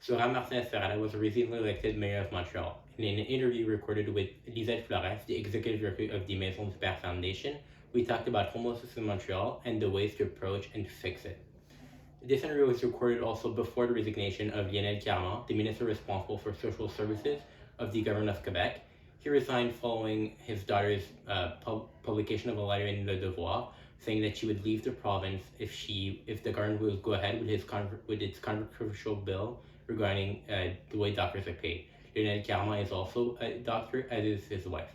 Sora Martinez-Ferrara was recently elected mayor of Montreal. In an interview recorded with Lizette Flores, the executive director of the Maison du Père Foundation, we talked about homelessness in Montreal and the ways to approach and fix it. This interview was recorded also before the resignation of Lionel Carman, the minister responsible for social services of the government of Quebec. He resigned following his daughter's publication of a letter in Le Devoir saying that she would leave the province if the government would go ahead with its controversial bill regarding the way doctors are paid. Lionel Carman is also a doctor, as is his wife.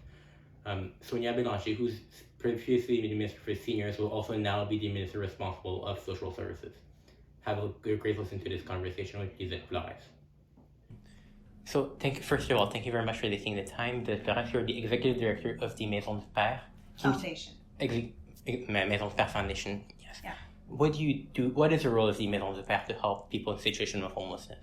Sonia Bélanger, who's previously the Minister for Seniors, will also now be the Minister responsible of Social Services. Have a great listen to this conversation with Lizette Flores. So, first of all, thank you very much for taking the time. Flores, you're the Executive Director of the Maison du Père Foundation. Maison du Père Foundation, yes. Yeah. What do you do? What is the role of the Maison du Père to help people in situations of homelessness?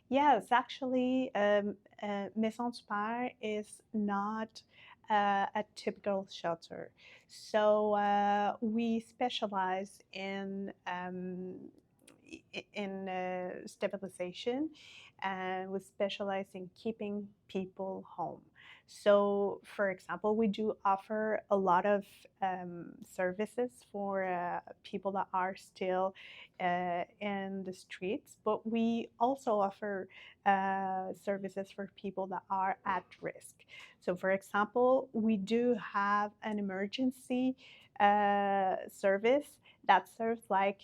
Yes, actually, Maison du Père is not a typical shelter. So we specialize in stabilization, and we specialize in keeping people home. So, for example, we do offer a lot of services for people that are still in the streets, but we also offer services for people that are at risk. So, for example, we do have an emergency service that serves like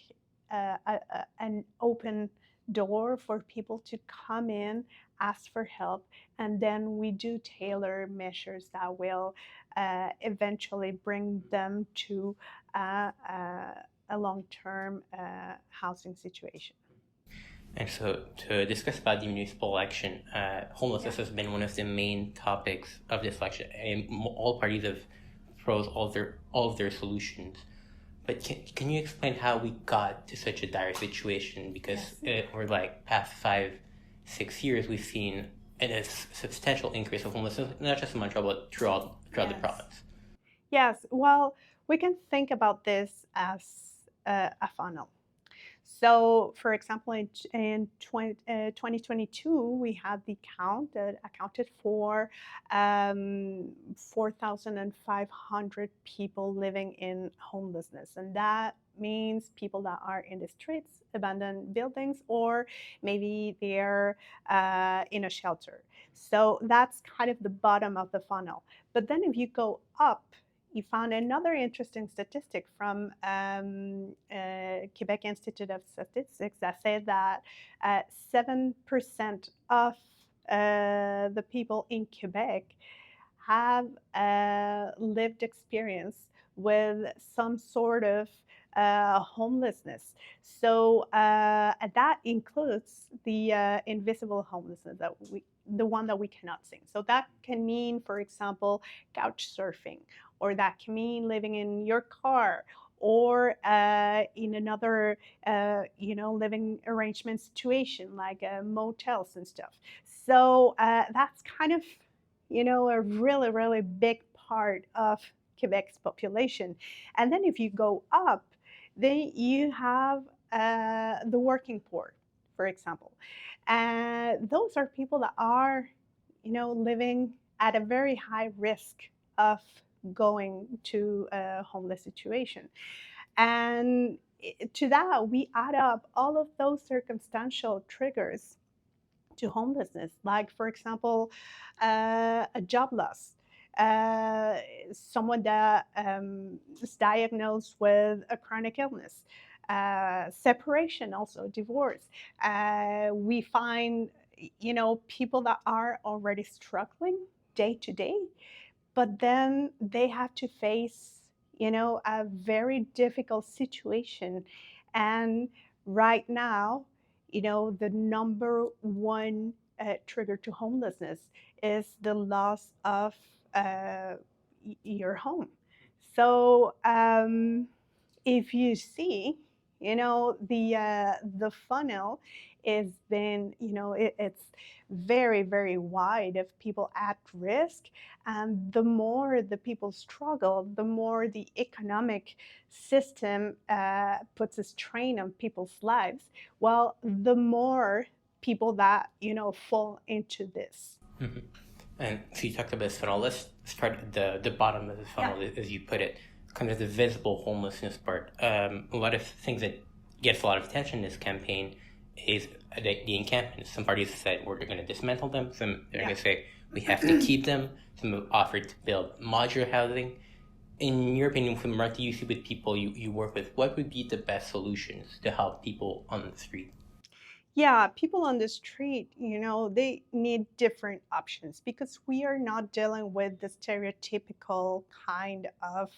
an open door for people to come in, ask for help, and then we do tailor measures that will eventually bring them to a long-term housing situation. And so, to discuss about the municipal election, homelessness has been one of the main topics of this election. And all parties have proposed all of their solutions. But can you explain how we got to such a dire situation? Because over like past 5-6 years, we've seen a substantial increase of homelessness, not just in Montreal, but throughout the province. Yes, well, we can think about this as a funnel. So, for example, in 2022, we had the count that accounted for 4,500 people living in homelessness. And that means people that are in the streets, abandoned buildings, or maybe they're in a shelter. So that's kind of the bottom of the funnel. But then if you go up, you found another interesting statistic from Quebec Institute of Statistics that said that 7% of the people in Quebec have lived experience with some sort of homelessness. So that includes the invisible homelessness, the one that we cannot see. So that can mean, for example, couch surfing, or that can mean living in your car, or in another, living arrangement situation like motels and stuff. So that's kind of, a really, really big part of Quebec's population. And then if you go up, then you have the working poor, for example. Those are people that are, living at a very high risk of going to a homeless situation. And to that, we add up all of those circumstantial triggers to homelessness, like, for example, a job loss, someone that is diagnosed with a chronic illness, separation, also divorce. We find, people that are already struggling day to day, but then they have to face, a very difficult situation. And right now, the number one trigger to homelessness is the loss of your home. So if you see, the funnel is then, it's very, very wide of people at risk. And the more the people struggle, the more the economic system puts a strain on people's lives. Well, the more people that fall into this. Mhm. And so you talked about this funnel. Let's start at the bottom of the funnel, as you put it, kind of the visible homelessness part. A lot of things that gets a lot of attention in this campaign is the encampments. Some parties said we're going to dismantle them. Some they're going to say we have to keep them. Some have offered to build modular housing. In your opinion, from what you see with people you work with, what would be the best solutions to help people on the street? Yeah, people on the street, they need different options because we are not dealing with the stereotypical kind of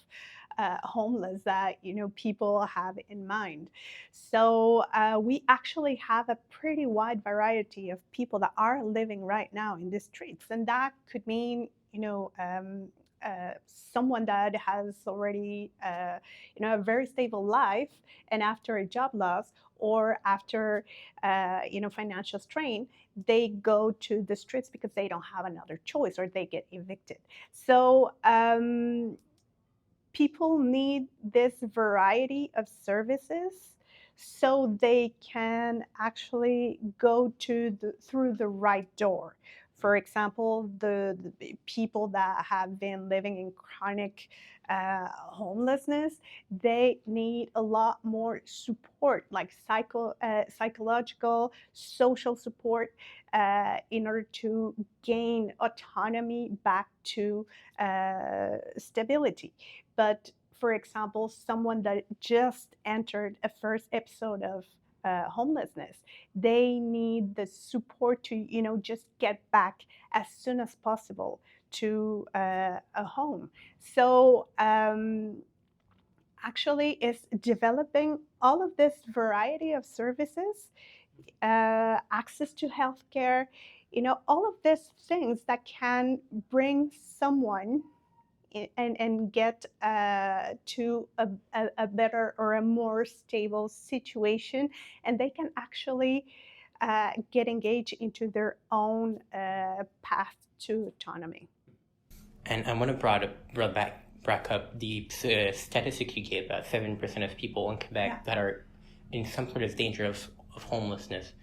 homeless that people have in mind. So we actually have a pretty wide variety of people that are living right now in the streets, and that could mean someone that has already a very stable life, and after a job loss or after financial strain, they go to the streets because they don't have another choice or they get evicted. So people need this variety of services so they can actually go through the right door. For example, the people that have been living in chronic homelessness, they need a lot more support, like psychological, social support, in order to gain autonomy back to stability. But for example, someone that just entered a first episode of homelessness, they need the support to just get back as soon as possible to a home. So actually is developing all of this variety of services, access to healthcare, all of these things that can bring someone and get to a better or a more stable situation, and they can actually get engaged into their own path to autonomy. And I want to back up the statistic you gave about 7% of people in Quebec that are in some sort of danger of homelessness.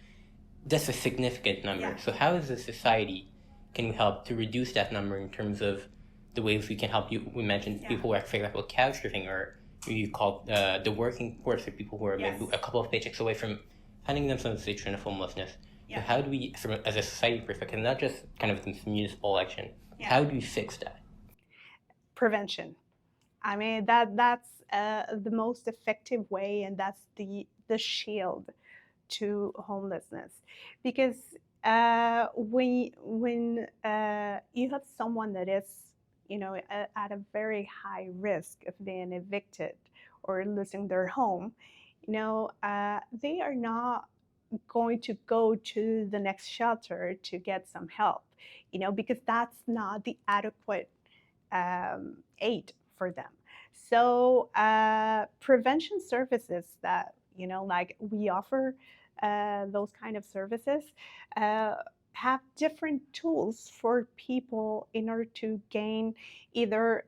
That's a significant number. So how as a society can we help to reduce that number in terms of the ways we can help you? We mentioned people who are, for example, couch surfing, or you call the working poor, so people who are maybe a couple of paychecks away from finding themselves in a situation of homelessness. So how do we, as a society perspective, not just kind of this municipal election, how do we fix that? Prevention. I mean, that's the most effective way, and that's the shield to homelessness, because when you have someone that is at a very high risk of being evicted or losing their home, they are not going to go to the next shelter to get some help, because that's not the adequate aid for them. So prevention services that like we offer, those kind of services have different tools for people in order to gain either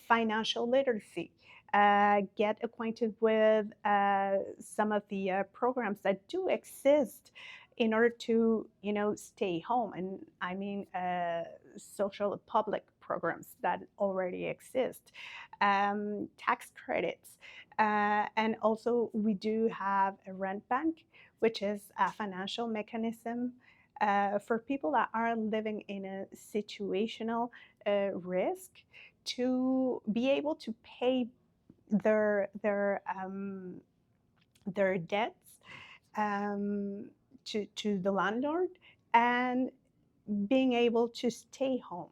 financial literacy, get acquainted with some of the programs that do exist in order to stay home, and I mean social public programs that already exist, tax credits, and also we do have a rent bank, which is a financial mechanism for people that are living in a situational risk to be able to pay their debts to the landlord and being able to stay home.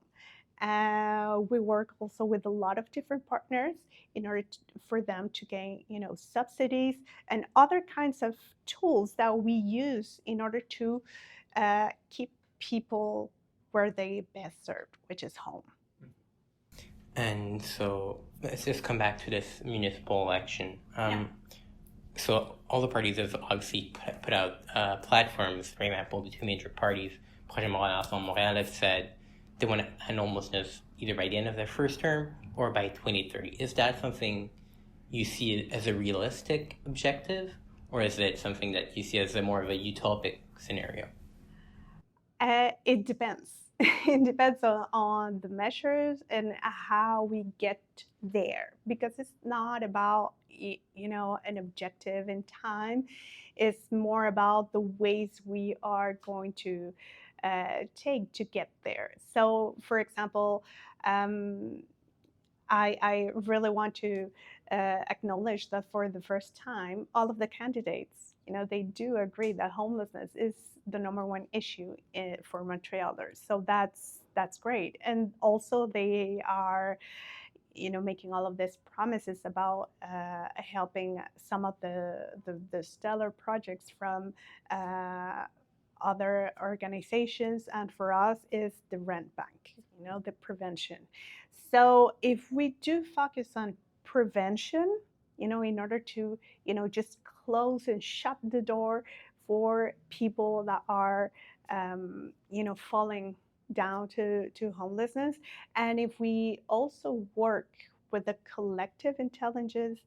We work also with a lot of different partners in order for them to gain, subsidies and other kinds of tools that we use in order to keep people where they best served, which is home. And so let's just come back to this municipal election. So all the parties have obviously put out platforms. For example, the two major parties, Projet Montréal, have said they want to end homelessness either by the end of their first term or by 2030. Is that something you see as a realistic objective, or is it something that you see as a more of a utopic scenario? It depends. It depends on the measures and how we get there, because it's not about an objective in time. It's more about the ways we are going to take to get there. So, for example, um, I really want to acknowledge that for the first time, all of the candidates, they do agree that homelessness is the number one issue for Montrealers. So that's great. And also they are, making all of these promises about helping some of the stellar projects from other organizations, and for us is the rent bank, the prevention. So if we do focus on prevention, in order to, just close and shut the door for people that are, falling down to homelessness, and if we also work with a collective intelligence,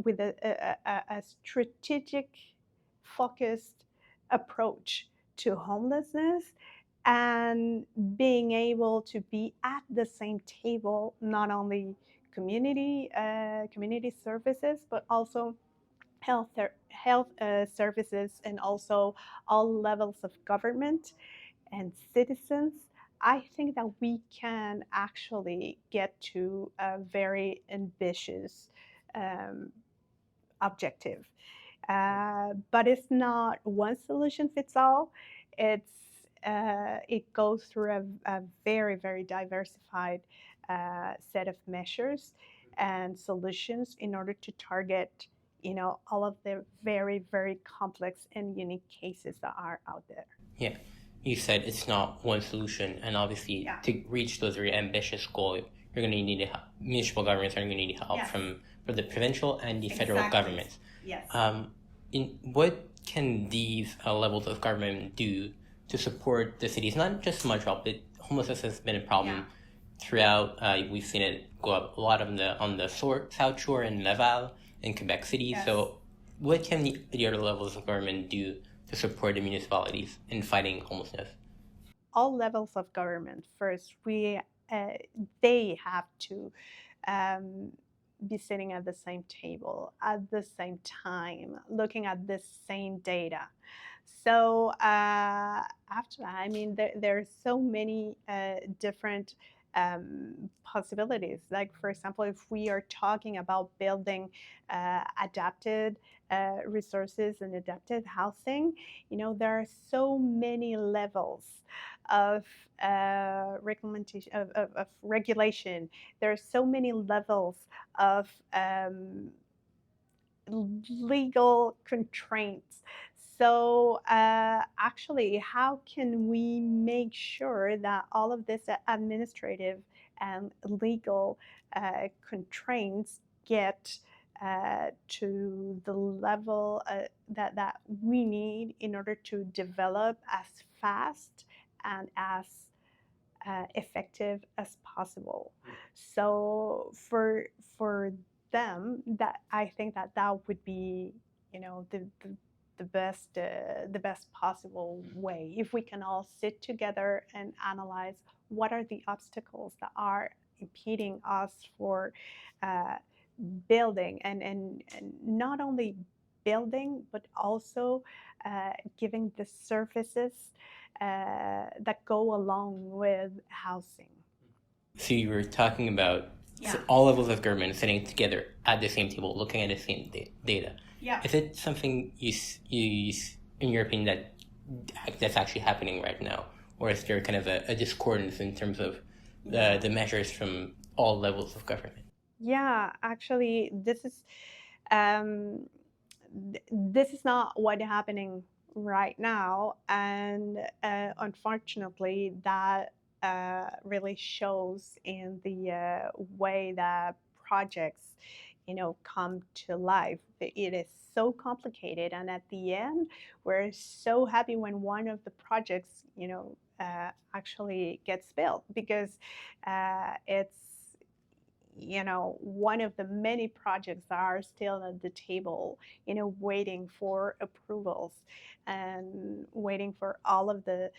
with a strategic, focused approach to homelessness, and being able to be at the same table, not only community services, but also health services, and also all levels of government and citizens. I think that we can actually get to a very ambitious um, objective. But it's not one solution fits all. It goes through a very, very diversified set of measures and solutions in order to target, all of the very, very complex and unique cases that are out there. Yeah, you said it's not one solution, and obviously Yeah. to reach those very ambitious goals, you're going to need help. Municipal governments are going to need help Yes. from the provincial and the federal Exactly. governments. Yes. What can these levels of government do to support the cities? Not just Montreal, but homelessness has been a problem throughout. We've seen it go up a lot on the South Shore in Laval in Quebec City. Yes. So, what can the other levels of government do to support the municipalities in fighting homelessness? All levels of government. First, they have to um, be sitting at the same table at the same time, looking at the same data. So after that, I mean, there are so many different possibilities. Like, for example, if we are talking about building adapted resources and adapted housing, there are so many levels of regulation. Of regulation. There are so many levels of legal constraints. So, actually, how can we make sure that all of this administrative and legal constraints get to the level that we need in order to develop as fast and as effective as possible? So for them, that I think that would be, the best possible way, if we can all sit together and analyze what are the obstacles that are impeding us for uh, building, and not only building, but also giving the services that go along with housing. So you were talking about all levels of government sitting together at the same table, looking at the same data. Yeah. Is it something in your opinion, that's actually happening right now, or is there kind of a discordance in terms of the measures from all levels of government? Yeah, actually, this is not what's happening right now, and unfortunately, that really shows in the way that projects, come to life. It is so complicated, and at the end, we're so happy when one of the projects, actually gets built, because it's one of the many projects that are still at the table, waiting for approvals and waiting for all of the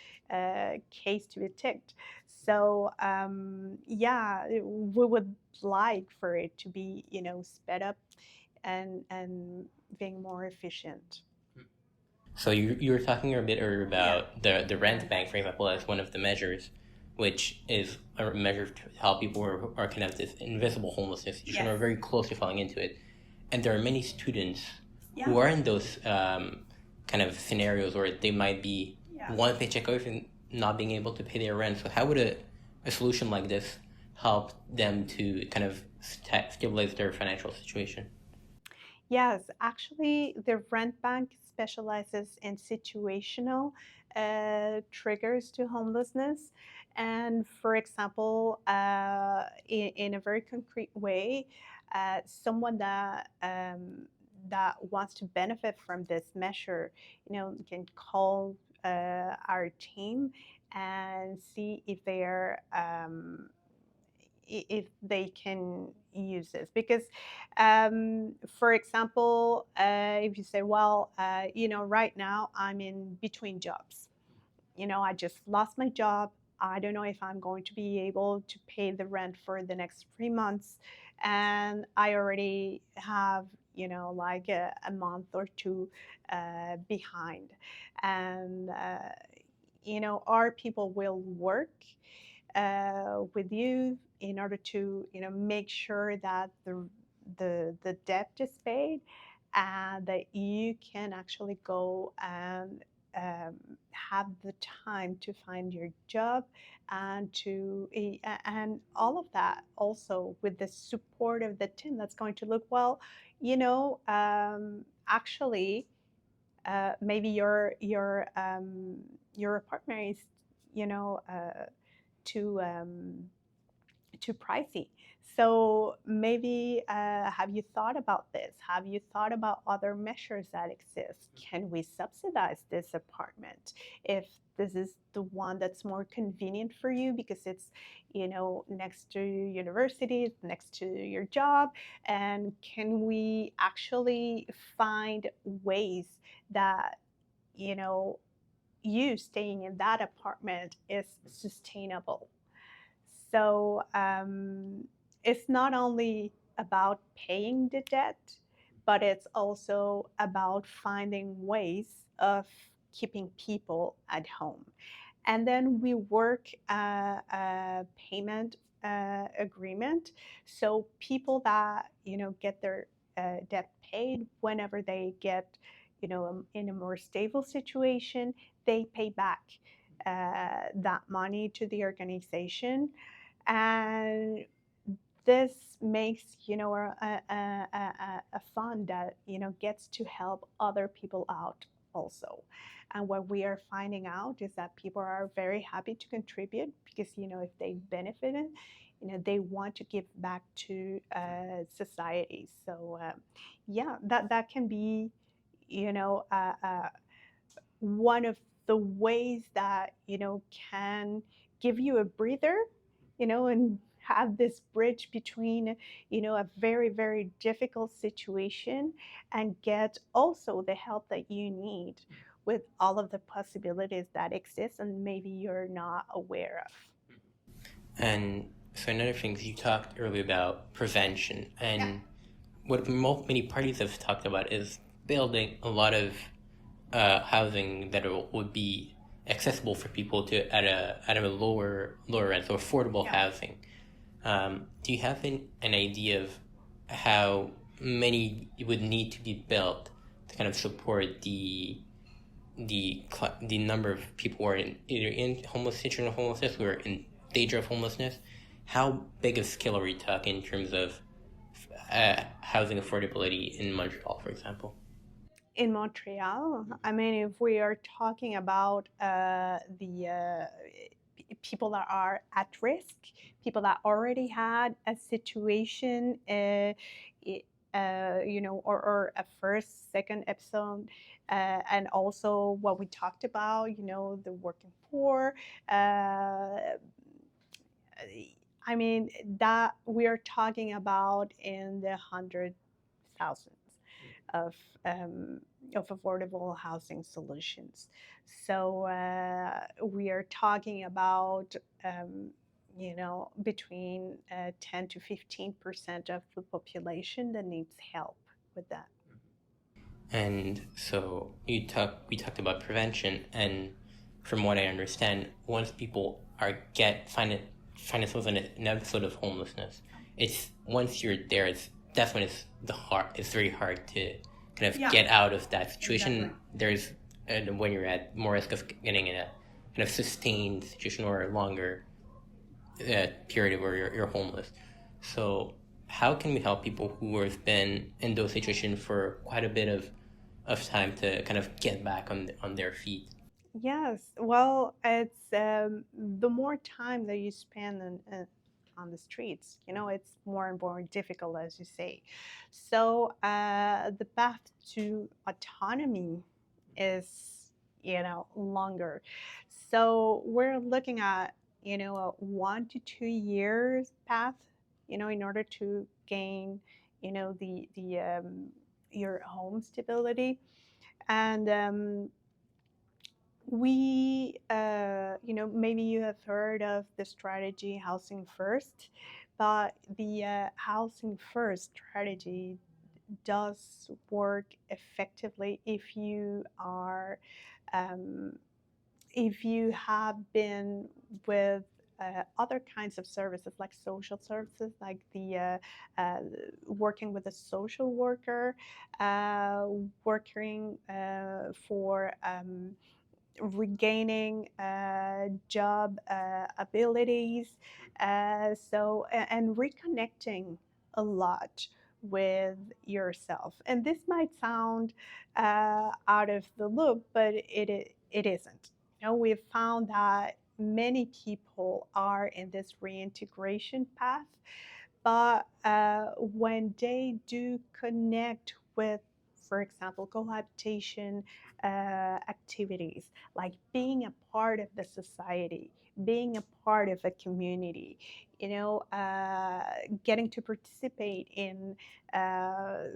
case to be ticked. So yeah, we would like for it to be, sped up and being more efficient. So you were talking a bit earlier Yeah. about the rent bank, for example, as one of the measures, which is a measure to help people who are kind of this invisible homelessness situation or Yes. very close to falling into it. And there are many students who Yeah. are in those kind of scenarios where they might be Yeah. one paycheck away from not being able to pay their rent. So how would a solution like this help them to kind of stabilize their financial situation? Yes, actually, the rent bank specializes in situational triggers to homelessness. And for example, in a very concrete way, someone that wants to benefit from this measure, can call our team and see if they're if they can use this because for example if you say well right now I'm in between jobs, I just lost my job, I don't know if I'm going to be able to pay the rent for the next 3 months, and I already have like a month or two behind, and our people will work with you in order to make sure that the debt is paid and that you can actually go and have the time to find your job and and all of that also with the support of the team that's going to look well, actually maybe your apartment is you know uh, too too pricey. So maybe have you thought about this? Have you thought about other measures that exist? Can we subsidize this apartment if this is the one that's more convenient for you because it's next to university, next to your job, and can we actually find ways that you know you staying in that apartment is sustainable? So it's not only about paying the debt, but it's also about finding ways of keeping people at home. And then we work a payment agreement. So people that get their debt paid whenever they get in a more stable situation, they pay back that money to the organization, and this makes a fund that gets to help other people out also. And what we are finding out is that people are very happy to contribute because if they benefited, they want to give back to society. So yeah, that can be one of the ways that can give you a breather, and have this bridge between a very very difficult situation and get also the help that you need with all of the possibilities that exist and maybe you're not aware of. And so another thing is you talked earlier about prevention, Yeah. and what many parties have talked about is building a lot of housing that would be accessible for people to at a lower rent, so affordable Yeah. housing. Do you have an idea of how many would need to be built to kind of support the number of people who are either in situational homelessness or in danger of homelessness? How big of scale are we talking in terms of housing affordability in Montreal, for example? In Montreal, I mean, if we are talking about the people that are at risk, people that already had a situation, or a first, second episode, and also what we talked about, the working poor. I mean, that we are talking about in the hundred thousands of um, of affordable housing solutions. So we are talking about between 10 to 15% of the population that needs help with that. And so we talked about prevention, and from what I understand, once people find themselves in an episode of homelessness, it's once you're there, that's when it's very hard to kind of get out of that situation. Exactly. There's when you're at more risk of getting in a kind of sustained situation or a longer period where you're homeless. So how can we help people who have been in those situations for quite a bit of time to kind of get back on their feet? Yes, well, it's the more time that you spend on the streets, it's more and more difficult, as you say. So the path to autonomy is, longer. So we're looking at, a 1 to 2 years path, in order to gain, the your home stability. And maybe you have heard of the strategy Housing First, but the Housing First strategy does work effectively um, if you have been with other kinds of services like social services, like the working with a social worker, working for regaining job abilities, and reconnecting a lot with yourself. And this might sound out of the loop, but it isn't. We've found that many people are in this reintegration path, but when they do connect with, for example, cohabitation activities, like being a part of the society, being a part of a community, getting to participate in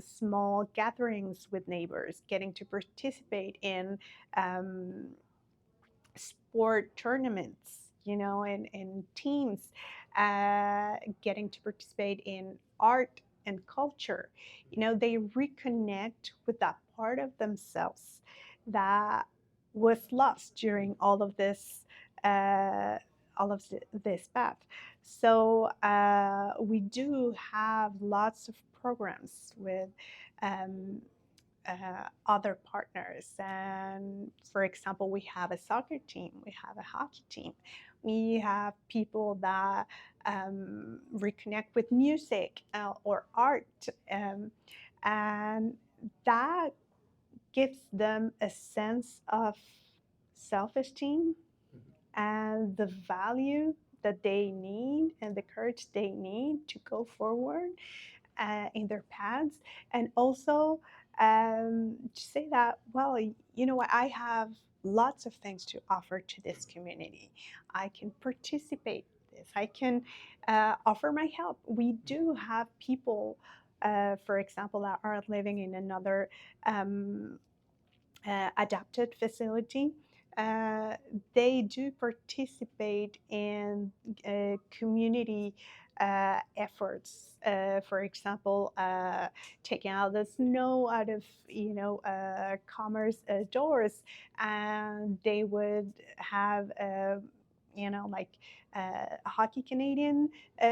small gatherings with neighbors, getting to participate in um, sport tournaments, and teams, getting to participate in art and culture. They reconnect with that part of themselves that was lost during uh, all of this path. So we do have lots of programs with um, other partners. And for example, we have a soccer team, we have a hockey team, we have people that reconnect with music or art, and that gives them a sense of self esteem and the value that they need and the courage they need to go forward in their paths. And also to say that, well, you know what, I have lots of things to offer to this community. I can participate in this. I can offer my help. We do have people, for example, that are living in another adapted facility. Uh, they do participate in community efforts. For example, taking out the snow out of commerce doors, and they would have like hockey Canadian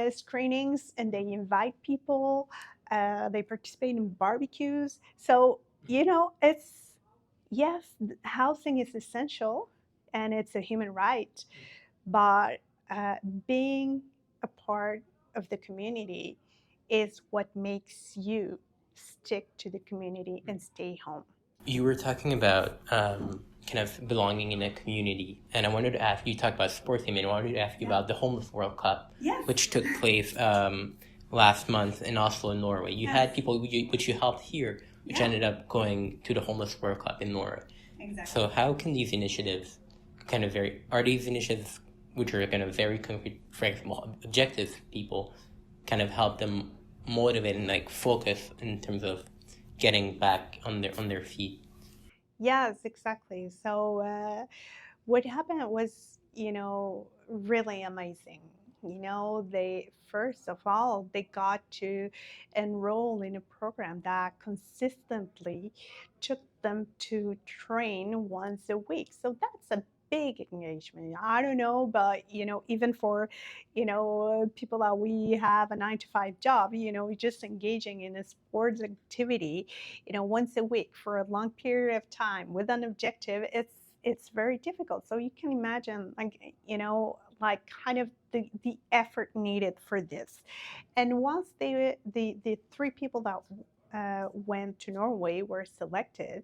screenings, and they invite people. They participate in barbecues. So it's yes, housing is essential and it's a human right, but being a part of the community is what makes you stick to the community and stay home. You were talking about kind of belonging in a community, and I wanted to ask you, talked about sports team, and I wanted to ask you about the Homeless World Cup, Yes. which took place last month in Oslo, Norway. You had people which you helped here, which ended up going to the Homeless World Cup in Norway. Exactly. So how can these initiatives are these initiatives which are kind of very concrete, objective people, kind of help them motivate and like focus in terms of getting back on their feet. Yes, exactly. So what happened was, really amazing. They first of all they got to enroll in a program that consistently took them to train once a week. So that's a big engagement. I don't know, but even for people that we have a 9 to 5 job, just engaging in a sports activity, once a week for a long period of time with an objective, it's very difficult. So you can imagine, like, like kind of the effort needed for this. And once the three people that went to Norway were selected,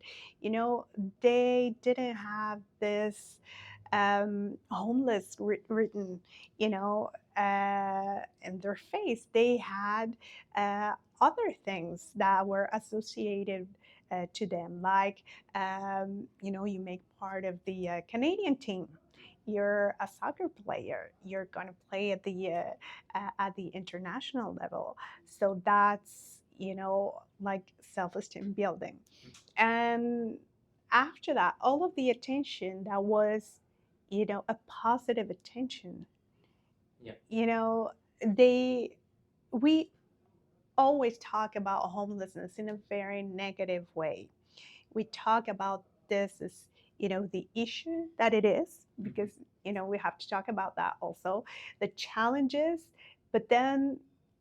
they didn't have this homeless written, in their face. They had other things that were associated to them, like, you make part of the Canadian team. You're a soccer player. You're going to play at the international level. So that's like self-esteem building. And after that, all of the attention that was, a positive attention, Yeah. They we always talk about homelessness in a very negative way. We talk about this as, the issue that it is, because, we have to talk about that also, the challenges, but then,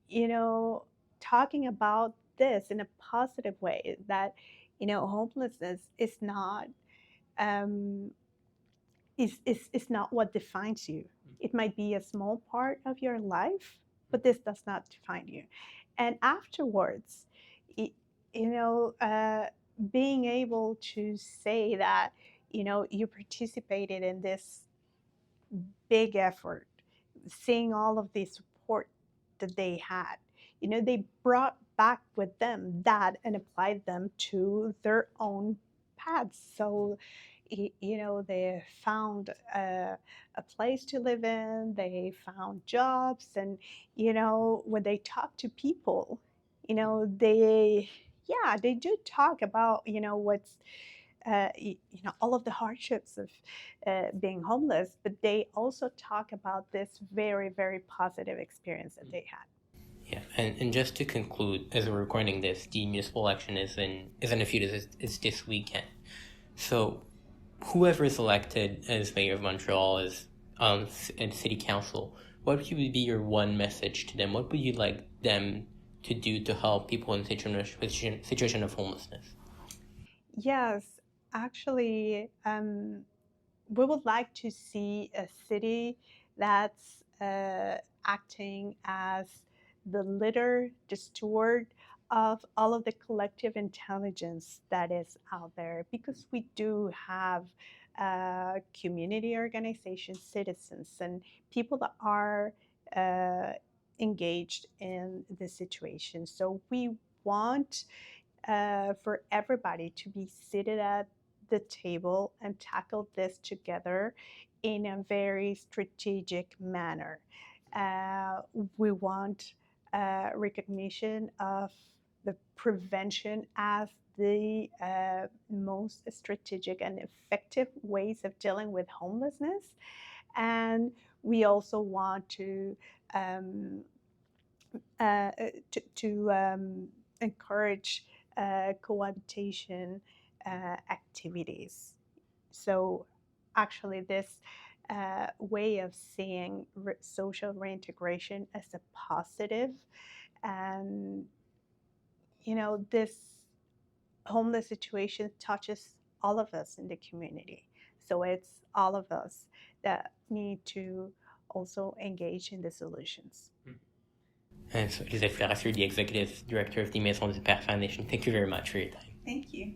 you know, talking about this in a positive way, that, homelessness is not um, is not what defines you. It might be a small part of your life, but this does not define you. And afterwards, y- you know, being able to say that, you participated in this big effort, seeing all of the support that they had. They brought back with them that and applied them to their own paths. So, they found a place to live in, they found jobs, and, when they talk to people, yeah, they do talk about, what's all of the hardships of being homeless, but they also talk about this very, very positive experience that they had. Yeah, and just to conclude, as we're recording this, the municipal election is in a few days. It's this weekend. So, whoever is elected as mayor of Montreal, and city council, what would be your one message to them? What would you like them to do to help people in situation of homelessness? Yes, actually, we would like to see a city that's acting as the leader, the steward of all of the collective intelligence that is out there, because we do have community organizations, citizens, and people that are uh, engaged in the situation. So we want for everybody to be seated at the table and tackle this together in a very strategic manner. Uh, we want recognition of the prevention as the most strategic and effective ways of dealing with homelessness. And we also want to um, encourage cohabitation activities. So, actually, this way of seeing social reintegration as a positive, and this homeless situation touches all of us in the community. So it's all of us that need to also engage in the solutions. And so, Lizette Flores, you're the executive director of the Maison du Père Foundation. Thank you very much for your time. Thank you.